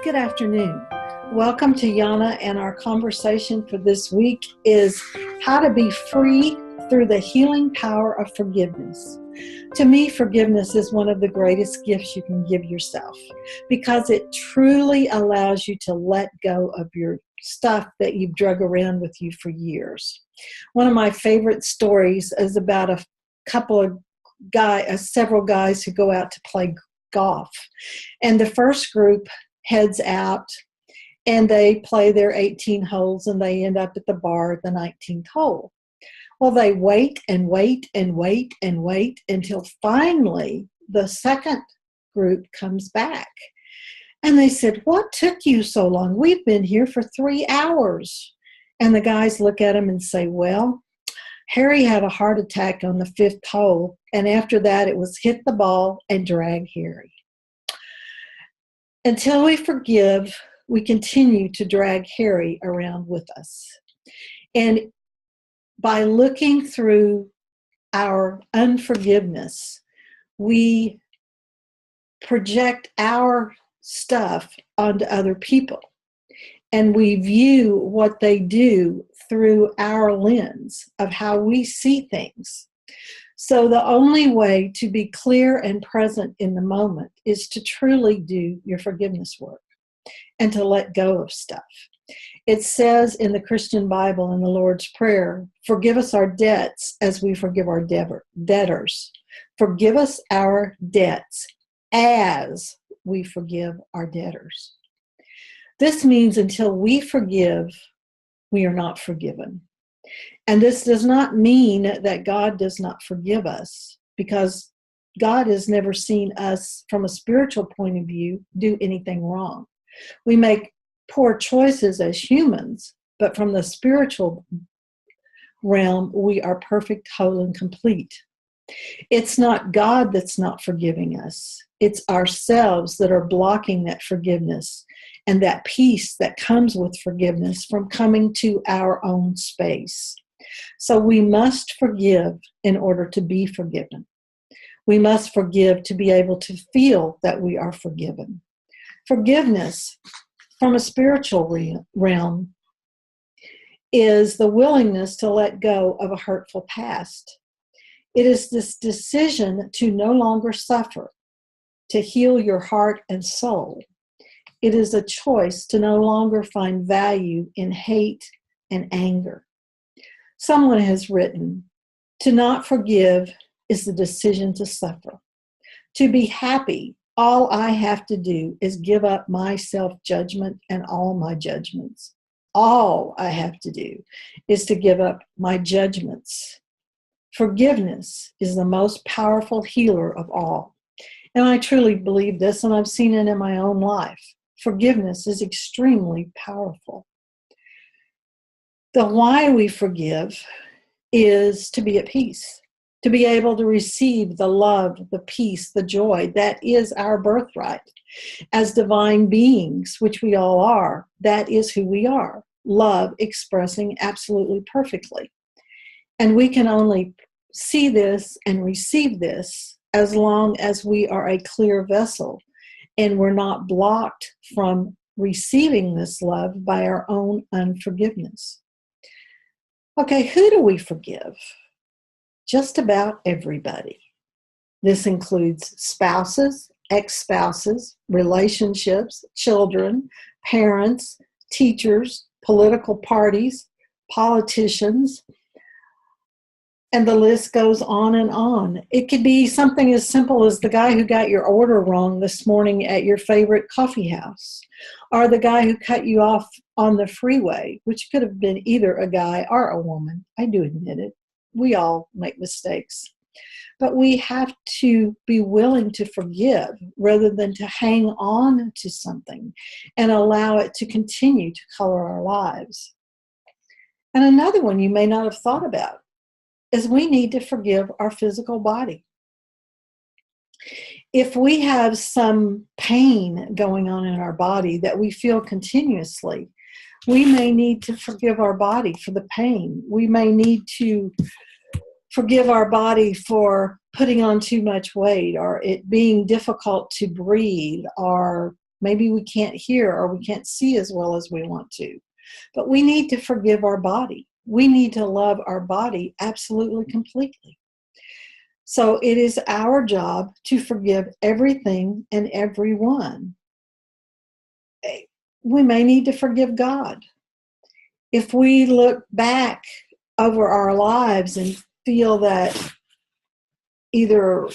Good afternoon. Welcome to Yana, and our conversation for this week is how to be free through the healing power of forgiveness. To me, forgiveness is one of the greatest gifts you can give yourself because it truly allows you to let go of your stuff that you've drug around with you for years. One of my favorite stories is about several guys who go out to play golf. And the first group heads out and they play their 18 holes and they end up at the bar at the 19th hole. Well, they wait and wait and wait and wait until finally the second group comes back. And they said, "What took you so long? We've been here for 3 hours." And the guys look at him and say, "Well, Harry had a heart attack on the 5th hole, and after that it was hit the ball and drag Harry." Until we forgive, we continue to drag Harry around with us. And by looking through our unforgiveness, we project our stuff onto other people. And we view what they do through our lens of how we see things. So the only way to be clear and present in the moment is to truly do your forgiveness work and to let go of stuff. It says in the Christian Bible, in the Lord's Prayer, "Forgive us our debts as we forgive our debtors. Forgive us our debts as we forgive our debtors." This means until we forgive, we are not forgiven. And this does not mean that God does not forgive us, because God has never seen us from a spiritual point of view do anything wrong. We make poor choices as humans, but from the spiritual realm, we are perfect, whole, and complete. It's not God that's not forgiving us. It's ourselves that are blocking that forgiveness and that peace that comes with forgiveness from coming to our own space. So we must forgive in order to be forgiven. We must forgive to be able to feel that we are forgiven. Forgiveness from a spiritual realm is the willingness to let go of a hurtful past. It is this decision to no longer suffer, to heal your heart and soul. It is a choice to no longer find value in hate and anger. Someone has written, "To not forgive is the decision to suffer. To be happy, all I have to do is give up my self-judgment and all my judgments. All I have to do is to give up my judgments. Forgiveness is the most powerful healer of all." And I truly believe this, and I've seen it in my own life. Forgiveness is extremely powerful. The why we forgive is to be at peace, to be able to receive the love, the peace, the joy that is our birthright. As divine beings, which we all are, that is who we are. Love expressing absolutely perfectly. And we can only see this and receive this as long as we are a clear vessel and we're not blocked from receiving this love by our own unforgiveness. Okay, who do we forgive? Just about everybody. This includes spouses, ex-spouses, relationships, children, parents, teachers, political parties, politicians, and the list goes on and on. It could be something as simple as the guy who got your order wrong this morning at your favorite coffee house, or the guy who cut you off on the freeway, which could have been either a guy or a woman. I do admit it. We all make mistakes. But we have to be willing to forgive rather than to hang on to something and allow it to continue to color our lives. And another one you may not have thought about is we need to forgive our physical body. If we have some pain going on in our body that we feel continuously, we may need to forgive our body for the pain. We may need to forgive our body for putting on too much weight, or it being difficult to breathe, or Maybe we can't hear or we can't see as well as we want to. But we need to forgive our body. We need to love our body absolutely completely. So it is our job to forgive everything and everyone. We may need to forgive God. If we look back over our lives and feel that either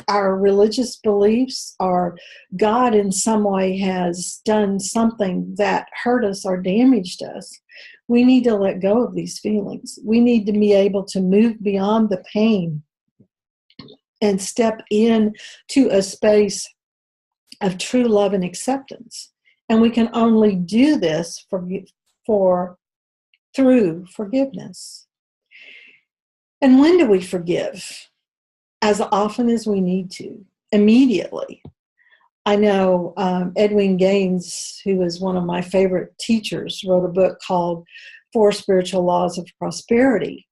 our religious beliefs or God in some way has done something that hurt us or damaged us, we need to let go of these feelings. We need to be able to move beyond the pain and step in to a space of true love and acceptance. And we can only do this through forgiveness. And when do we forgive? As often as we need to, immediately. I know Edwin Gaines, who is one of my favorite teachers, wrote a book called 4 Spiritual Laws of Prosperity.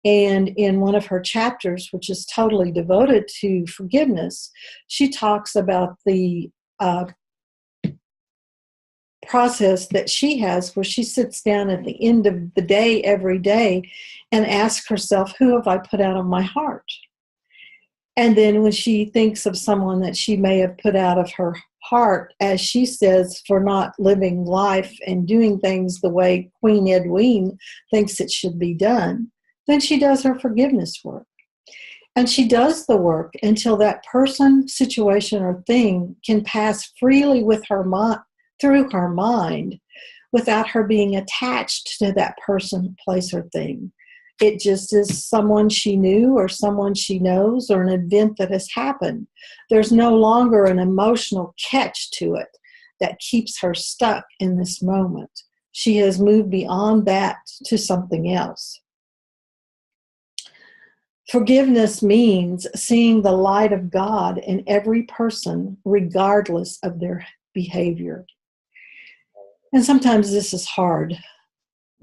And in one of her chapters, which is totally devoted to forgiveness, she talks about the process that she has where she sits down at the end of the day every day and asks herself, who have I put out of my heart? And then when she thinks of someone that she may have put out of her heart, as she says, for not living life and doing things the way Queen Edwin thinks it should be done, then she does her forgiveness work. And she does the work until that person, situation, or thing can pass freely with her through her mind without her being attached to that person, place, or thing. It just is someone she knew or someone she knows or an event that has happened. There's no longer an emotional catch to it that keeps her stuck in this moment. She has moved beyond that to something else. Forgiveness means seeing the light of God in every person, regardless of their behavior. And sometimes this is hard,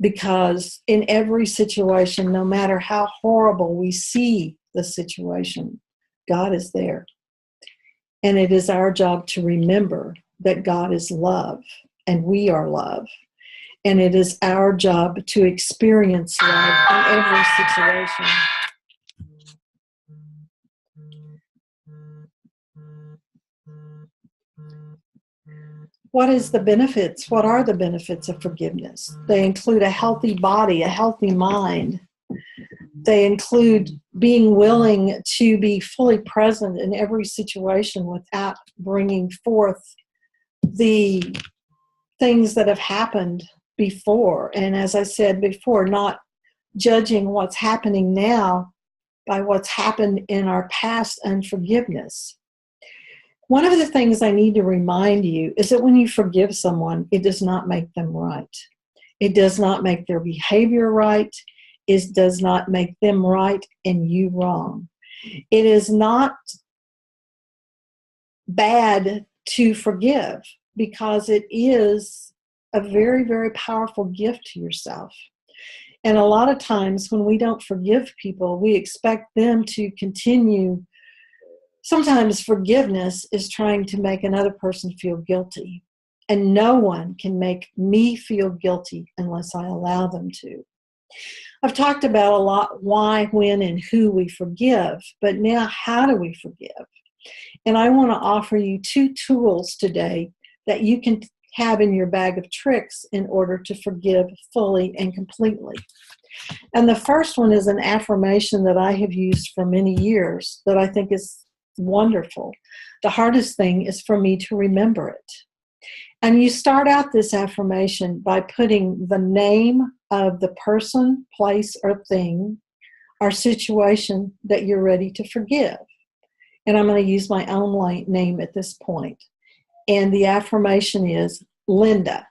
because in every situation, no matter how horrible we see the situation, God is there. And it is our job to remember that God is love and we are love. And it is our job to experience love in every situation. What is the benefits? What are the benefits of forgiveness? They include a healthy body, a healthy mind. They include being willing to be fully present in every situation without bringing forth the things that have happened before. And as I said before, not judging what's happening now by what's happened in our past unforgiveness. One of the things I need to remind you is that when you forgive someone, it does not make them right. It does not make their behavior right. It does not make them right and you wrong. It is not bad to forgive, because it is a very, very powerful gift to yourself. And a lot of times when we don't forgive people, we expect them to continue. Sometimes forgiveness is trying to make another person feel guilty. And no one can make me feel guilty unless I allow them to. I've talked about a lot why, when, and who we forgive, but now how do we forgive? And I want to offer you 2 tools today that you can have in your bag of tricks in order to forgive fully and completely. And the first one is an affirmation that I have used for many years that I think is wonderful. The hardest thing is for me to remember it. And you start out this affirmation by putting the name of the person, place, or thing or situation that you're ready to forgive. And I'm going to use my own name at this point. And the affirmation is, Linda,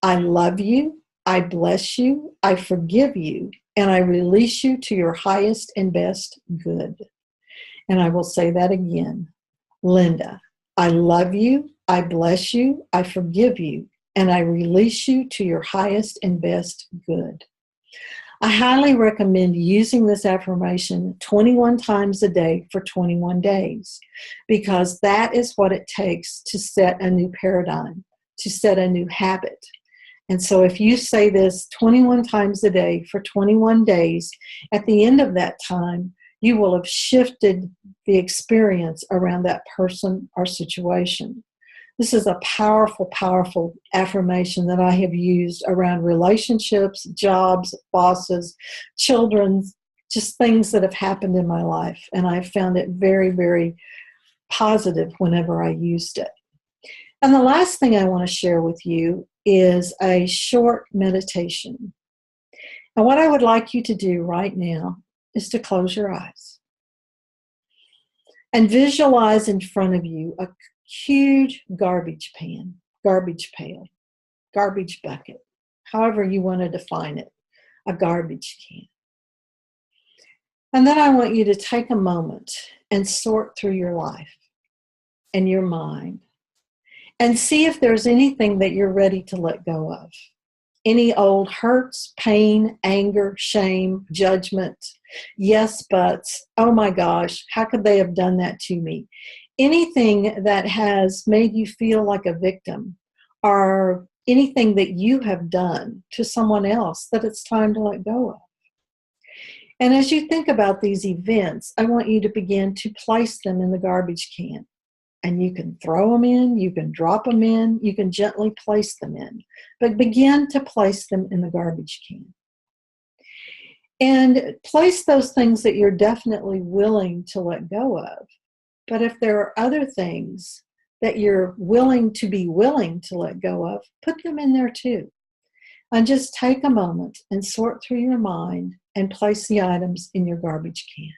I love you, I bless you, I forgive you, and I release you to your highest and best good. And I will say that again. Linda, I love you, I bless you, I forgive you, and I release you to your highest and best good. I highly recommend using this affirmation 21 times a day for 21 days, because that is what it takes to set a new paradigm, to set a new habit. And so if you say this 21 times a day for 21 days, at the end of that time, you will have shifted the experience around that person or situation. This is a powerful, powerful affirmation that I have used around relationships, jobs, bosses, children, just things that have happened in my life. And I found it very, very positive whenever I used it. And the last thing I want to share with you is a short meditation. And what I would like you to do right now is to close your eyes and visualize in front of you a huge garbage pan, garbage pail, garbage bucket, however you want to define it, a garbage can. And then I want you to take a moment and sort through your life and your mind and see if there's anything that you're ready to let go of. Any old hurts, pain, anger, shame, judgment, yes buts, oh my gosh, how could they have done that to me? Anything that has made you feel like a victim, or anything that you have done to someone else that it's time to let go of. And as you think about these events, I want you to begin to place them in the garbage can. And you can throw them in, you can drop them in, you can gently place them in. But begin to place them in the garbage can. And place those things that you're definitely willing to let go of. But if there are other things that you're willing to let go of, put them in there too. And just take a moment and sort through your mind and place the items in your garbage can.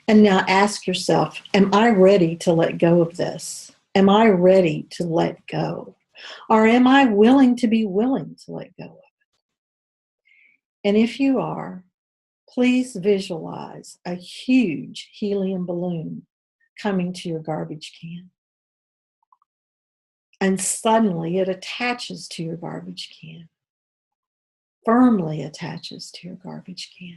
And now ask yourself, am I ready to let go of this? Am I ready to let go? Or am I willing to let go of it? And if you are, please visualize a huge helium balloon coming to your garbage can. And suddenly it attaches to your garbage can, firmly attaches to your garbage can.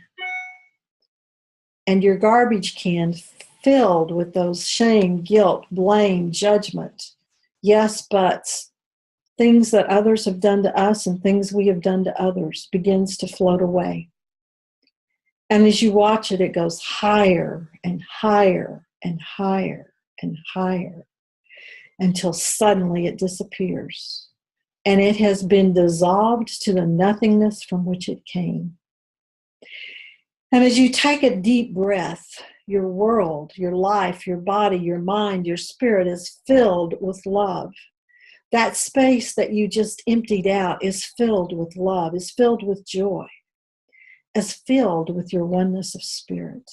And your garbage can filled with those shame, guilt, blame, judgment, yes buts, things that others have done to us and things we have done to others begins to float away. And as you watch it, it goes higher and higher and higher and higher until suddenly it disappears. And it has been dissolved to the nothingness from which it came. And as you take a deep breath, your world, your life, your body, your mind, your spirit is filled with love. That space that you just emptied out is filled with love, is filled with joy, is filled with your oneness of spirit.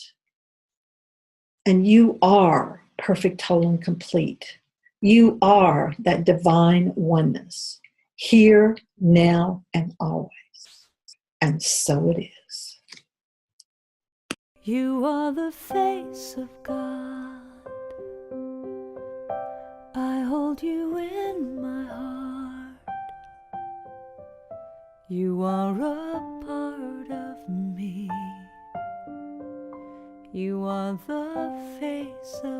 And you are perfect, whole, and complete. You are that divine oneness, here, now, and always. And so it is. You are the face of God. I hold you in my heart. You are a part of me. You are the face of